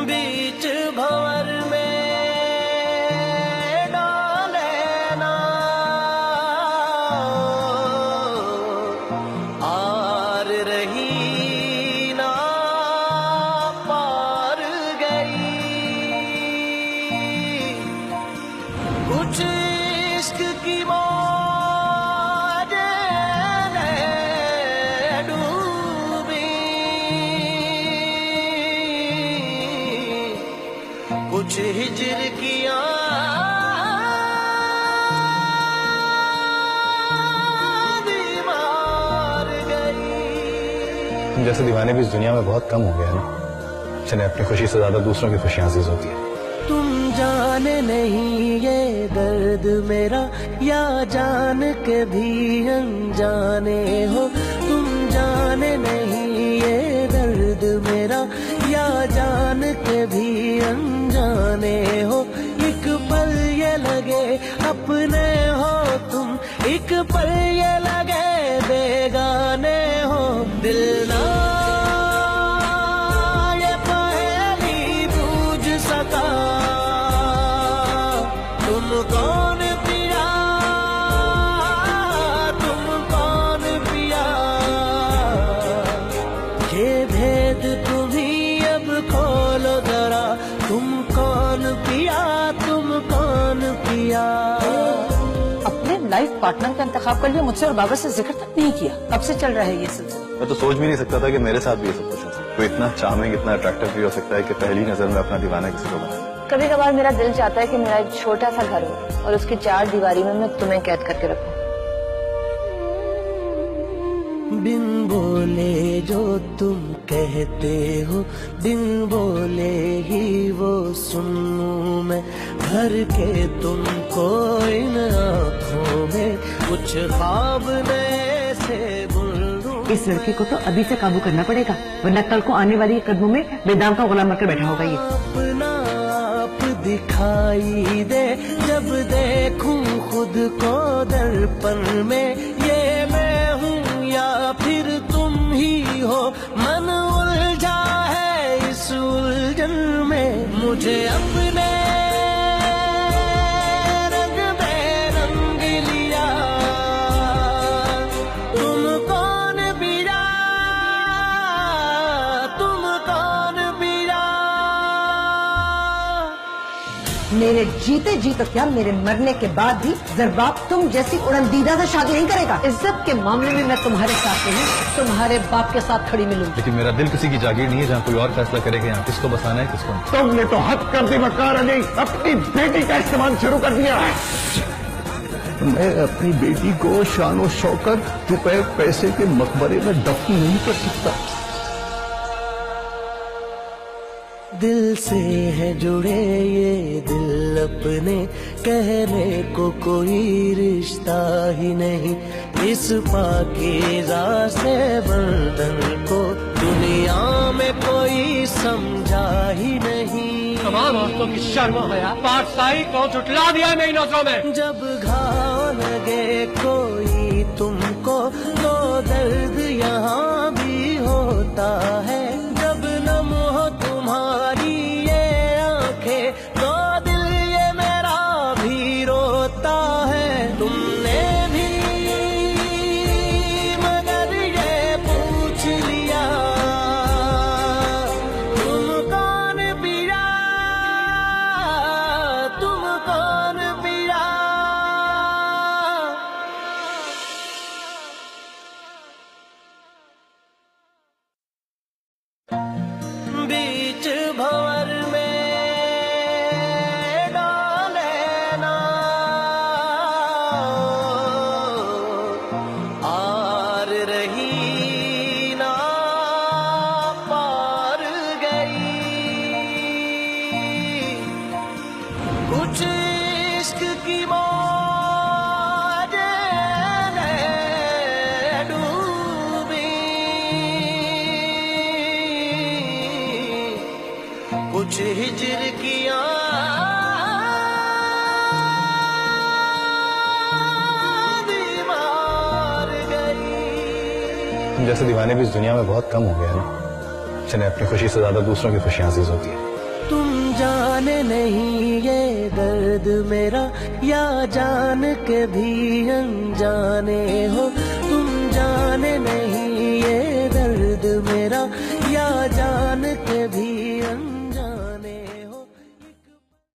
बीच भंवर में डाले ना आर रही ना पार गई कुछ इश्क की मौज ने डूबी कुछ हिजर किया मार गई। जैसे दीवाने भी इस दुनिया में बहुत कम हो गया है ना, जिन्हें अपनी खुशी से ज्यादा दूसरों की खुशियां अजीज होती है। तुम जाने नहीं ये दर्द मेरा या जान के भी अनजाने हो। तुम जाने नहीं ये दर्द मेरा या जान के भी अनजाने हो। एक पल ये लगे अपने हो तुम, एक पल ये लगे बेगाने हो। दिल ना ये पहेली बूझ सका तुम कौन पिया, तुम कौन पिया। ये भेद तुम ही अब खोलो जरा, तुम कौन पिया, तुम कौन पिया। अपने लाइफ पार्टनर का इंतखाब कर लिया, मुझसे और बाबा से जिक्र तक नहीं किया। कब से चल रहा है ये सिलसिला? मैं तो सोच भी नहीं सकता था कि मेरे साथ भी ये सब कुछ हो सकता है। कोई इतना चार्मिंग, इतना अट्रैक्टिव भी हो सकता है कि पहली नजर में अपना दीवाना किसी को बना। कभी कभार मेरा दिल चाहता है कि मेरा एक छोटा सा घर हो और उसकी 4 दीवारी में मैं तुम्हें कैद करके रखूं। बिन बोले जो तुम कहते हो, बिन बोले ही वो सुनूं मैं। भर के तुमको इन आँखों में कुछ ख्वाब नए से बुन लूं। इस लड़के को तो अभी से काबू करना पड़ेगा, वरना कल को आने वाली कदमों में बेदाम का गुलाम बनकर बैठा होगा ये। अपना आप दिखाई दे जब देखूं खुद को दर्पण में। ये मैं हूँ या फिर तुम ही हो, मन उलझा है इस उलझन में। मुझे अपने रंग बेरंग लिया, तुम कौन पिया, तुम कौन पिया। मेरे जीते जी तो क्या, मेरे मरने के बाद भी जरबाब तुम जैसी उड़नदीदा से शादी नहीं करेगा। इज्जत के मामले में मैं तुम्हारे साथ नहीं, तुम्हारे बाप के साथ खड़ी मिलूंगी। लेकिन मेरा दिल किसी की जागीर नहीं है जहाँ कोई और फैसला करेगा यहाँ किसको बसाना है किसको नहीं। तुमने तो हद कर दी वकार नहीं, अपनी बेटी का इस्तेमाल शुरू कर दिया है। मैं अपनी बेटी को शान शौकत रुपए पैसे के मकबरे में दफन नहीं कर सकता। दिल से है जुड़े ये दिल अपने, कहने को कोई रिश्ता ही नहीं। इस पाकीज़ा से बंधन को दुनिया में कोई समझा ही नहीं। तमाम औरतों की शर्म हया पाठशाही को झुटला दिया मेरी नजरों में। जब घाव लगे कोई तुमको तो दर्द यहाँ भी होता है। जब नम हो तुम्हारी ये आंखें तो दिल ये मेरा भी रोता है। तुमने भी मगर ये पूछ लिया तुम कौन पिया, तुम कौन पिया। बीच भंवर में डाले ना आर रही ना पार गई कुछ इश्क की मौज ने डूबी कुछ हिजर किया मार गई। जैसे दीवाने भी इस दुनिया में बहुत कम हो गया है ना, जिन्हें अपनी खुशी से ज्यादा दूसरों की खुशियां अजीज होती है। तुम जाने नहीं ये दर्द मेरा, या जान के भी अनजाने हो। तुम जाने नहीं ये दर्द मेरा, या जान के भी अनजाने।